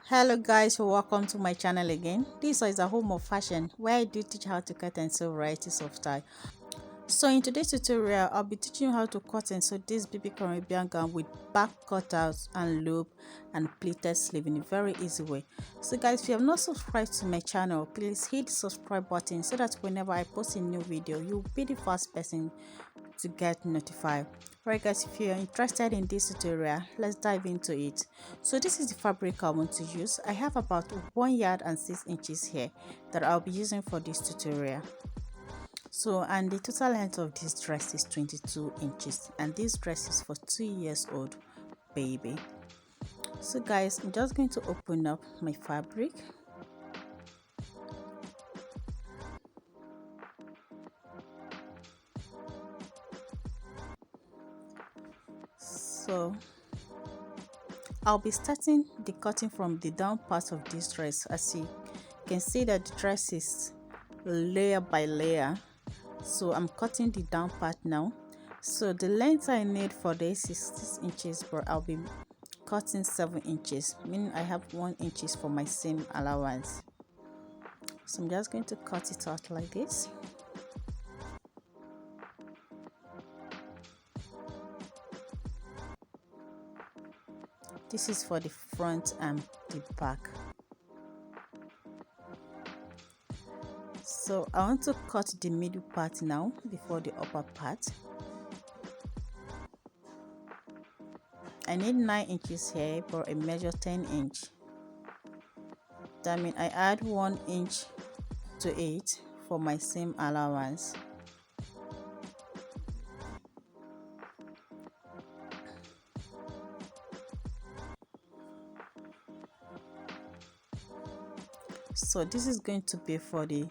Hello guys, welcome to my channel again. This is a home of fashion where I do teach how to cut and sew varieties of style. So in today's tutorial, I'll be teaching you how to cut and sew this baby Caribbean gown with back cutouts and loop and pleated sleeve in a very easy way. So guys, if you have not subscribed to my channel, please hit the subscribe button so that whenever I post a new video, you'll be the first person to get notified. Right guys, if you're interested in this tutorial, let's dive into it. So this is the fabric I want to use. I have about 1 yard and 6 inches here that I'll be using for this tutorial. So, and the total length of this dress is 22 inches, and this dress is for 2 years old baby. So guys, I'm just going to open up my fabric. So I'll be starting the cutting from the down part of this dress. As you can see that the dress is layer by layer, so I'm cutting the down part now. So the length I need for this is 6 inches, but I'll be cutting 7 inches, meaning I have 1 inches for my seam allowance. So I'm just going to cut it out like this. This is for the front and the back. So I want to cut the middle part now before the upper part. I need 9 inches here, but I measure 10 inch. That means I add 1 inch to it for my seam allowance. So this is going to be for the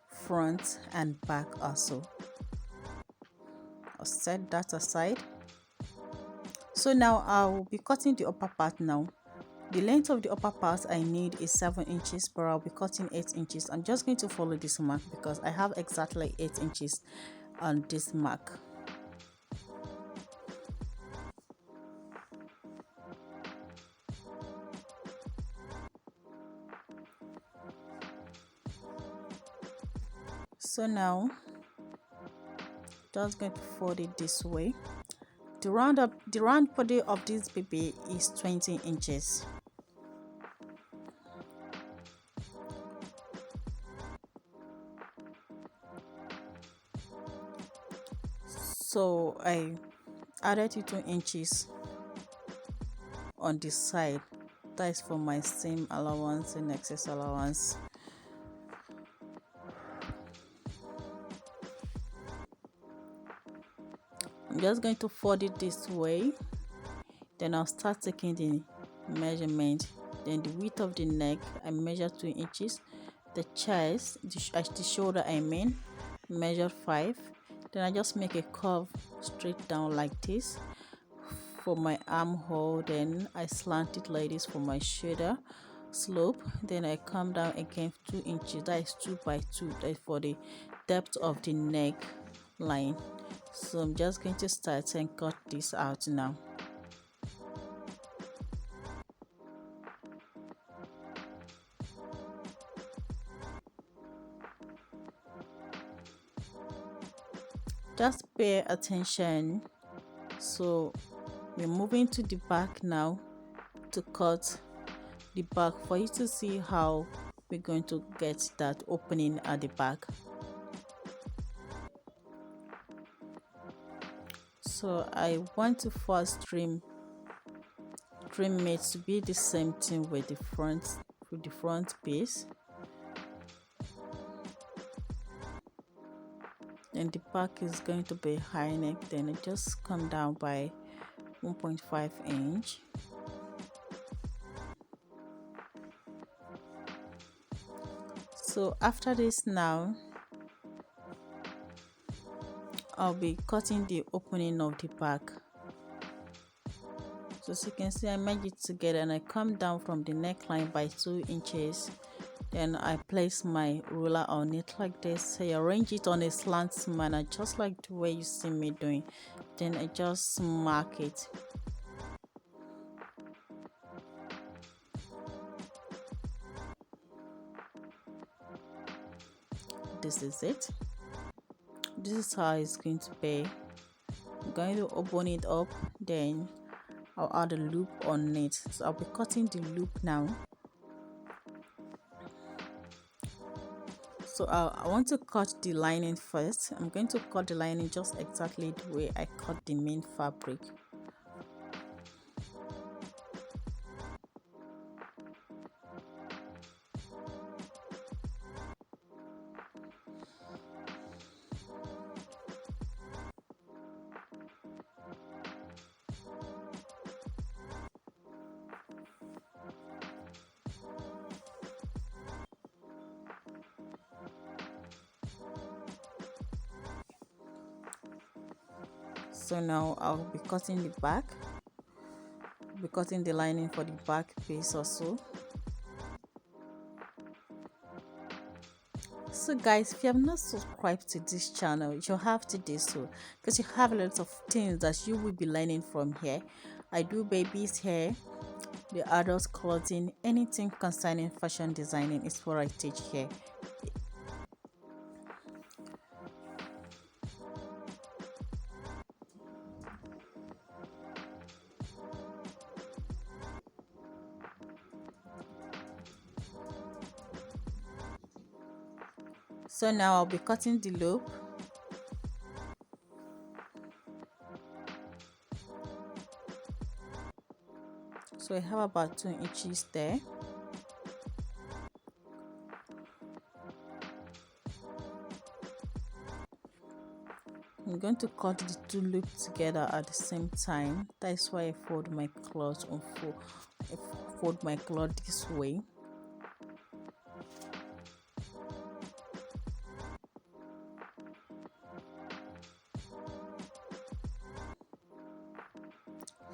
front and back also. I'll set that aside. So now I will be cutting the upper part now. The length of the upper part I need is 7 inches, but I'll be cutting 8 inches. I'm just going to follow this mark because I have exactly 8 inches on this mark. So now just going to fold it this way. The round body of this baby is 20 inches. So I added 2 inches on this side. That is for my seam allowance and excess allowance. I'm just going to fold it this way. Then I'll start taking the measurement. Then the width of the neck, I measure 2 inches. The chest, the shoulder measure 5. Then I just make a curve straight down like this for my armhole. Then I slant it like this for my shoulder slope. Then I come down again 2 inches. That is 2 by 2. That is for the depth of the neck line. So I'm just going to start and cut this out now. Just pay attention. So we're moving to the back now to cut the back for you to see how we're going to get that opening at the back. So I want to first trim it to be the same thing with the front piece. Then the back is going to be high neck, then it just come down by 1.5 inch. So after this now, I'll be cutting the opening of the back. So as you can see, I merge it together and I come down from the neckline by 2 inches. Then I place my ruler on it like this. I arrange it on a slant manner, just like the way you see me doing. Then I just mark it. this is it. This is how it's going to be. I'm going to open it up, then I'll add a loop on it. So I'll be cutting the loop now. So I want to cut the lining first. I'm going to cut the lining just exactly the way I cut the main fabric. So now I'll be cutting the back. I'll be cutting the lining for the back piece also. So guys, if you have not subscribed to this channel, you have to do so, because you have a lot of things that you will be learning from here. I do babies hair, the adult clothing, anything concerning fashion designing is what I teach here. So now I'll be cutting the loop. So I have about 2 inches there. I'm going to cut the 2 loops together at the same time. That's why I fold my cloth I fold my cloth this way.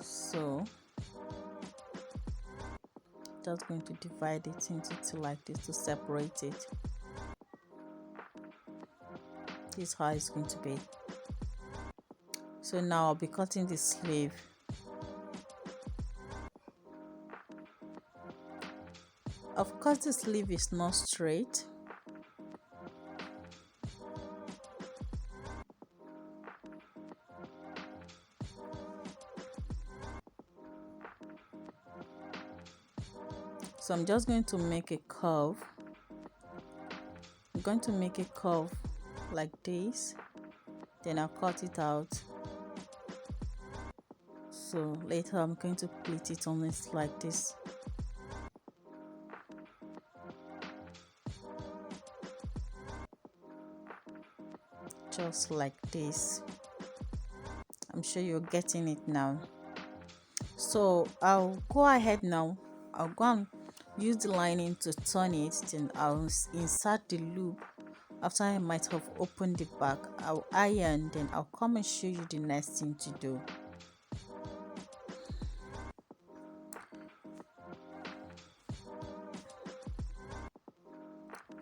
So just going to divide it into 2 like this to separate it. This is how it's going to be. So now I'll be cutting the sleeve. Of course the sleeve is not straight. So I'm just going to make a curve. I'm going to make a curve like this, then I'll cut it out. So later I'm going to pleat it on it like this. Just like this. I'm sure you're getting it now. So I'll go ahead now. I'll go and use the lining to turn it, then I'll insert the loop. After I might have opened the back, I'll iron, then I'll come and show you the next thing to do.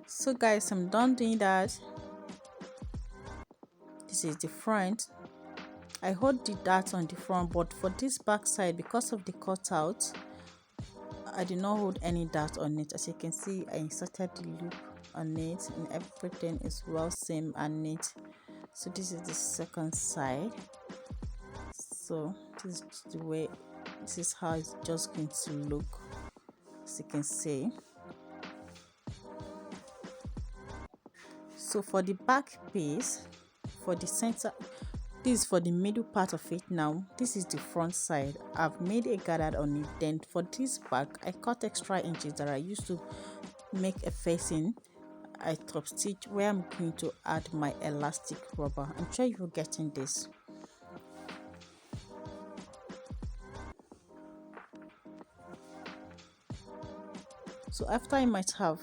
So guys, I'm done doing that. This is the front. I hold the dart on the front, but for this back side, because of the cutout, I did not hold any dart on it. As you can see, I inserted the loop on it and everything is well same and neat. So this is the second side. So this is the way, this is how it's just going to look, as you can see. So for the back piece, for the center, this is for the middle part of it. Now this is the front side. I've made a gathered on it. Then for this back, I cut extra inches that I used to make a facing. I top stitch where I'm going to add my elastic rubber. I'm sure you're getting this. So after I might have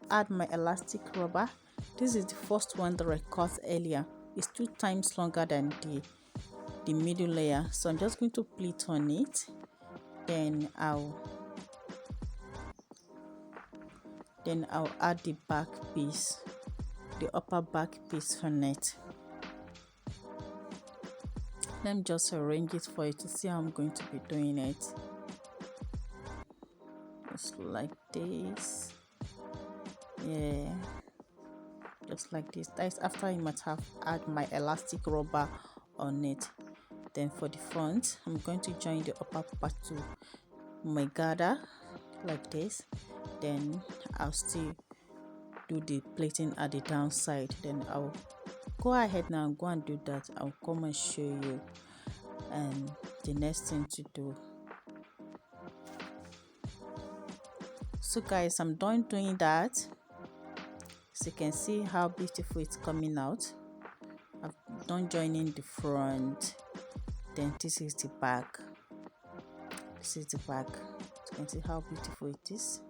add my elastic rubber, this is the first one that I cut earlier. It's 2 times longer than the middle layer. So I'm just going to pleat on it. Then I'll add the back piece, the upper back piece on it. Let me just arrange it for you to see how I'm going to be doing it. Just like this. Yeah, just like this. That is after I must have add my elastic rubber on it. Then for the front, I'm going to join the upper part to my garter like this. Then I'll still do the plating at the downside. Then I'll go ahead now and go and do that. I'll come and show you and the next thing to do. So guys, I'm done doing that. So you can see how beautiful it's coming out. I've done joining the front. Then this is the back. This is the back. You can see how beautiful it is.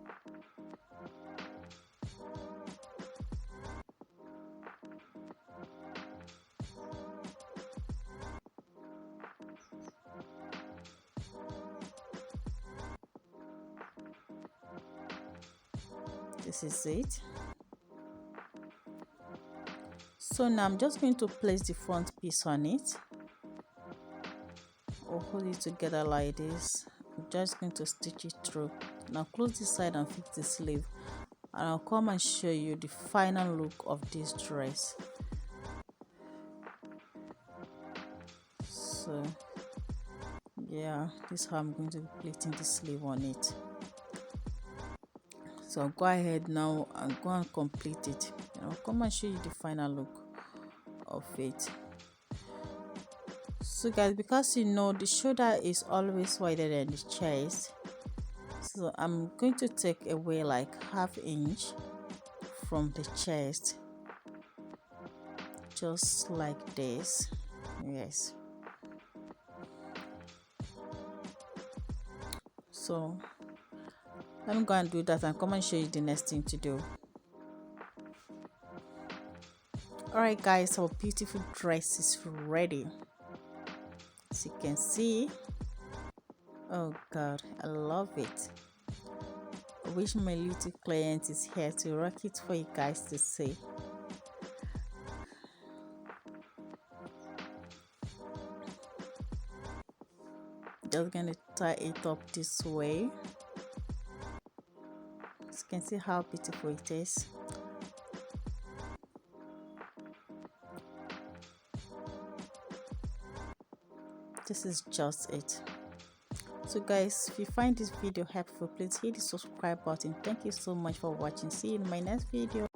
This is it. So now I'm just going to place the front piece on it. Or hold it together like this. I'm just going to stitch it through. Now close this side and fix the sleeve, and I'll come and show you the final look of this dress. So yeah, this is how I'm going to be pleating the sleeve on it. So I'll go ahead now and go and complete it, and I'll come and show you the final look of it. So guys, because you know the shoulder is always wider than the chest, so I'm going to take away like ½ inch from the chest, just like this. Yes, so let me go and do that and come and show you the next thing to do. Alright guys, our beautiful dress is ready. As you can see, oh god, I love it. I wish my little client is here to rock it for you guys to see. Just gonna tie it up this way. As you can see how beautiful it is. This is just it. So guys, if you find this video helpful, please hit the subscribe button. Thank you so much for watching. See you in my next video.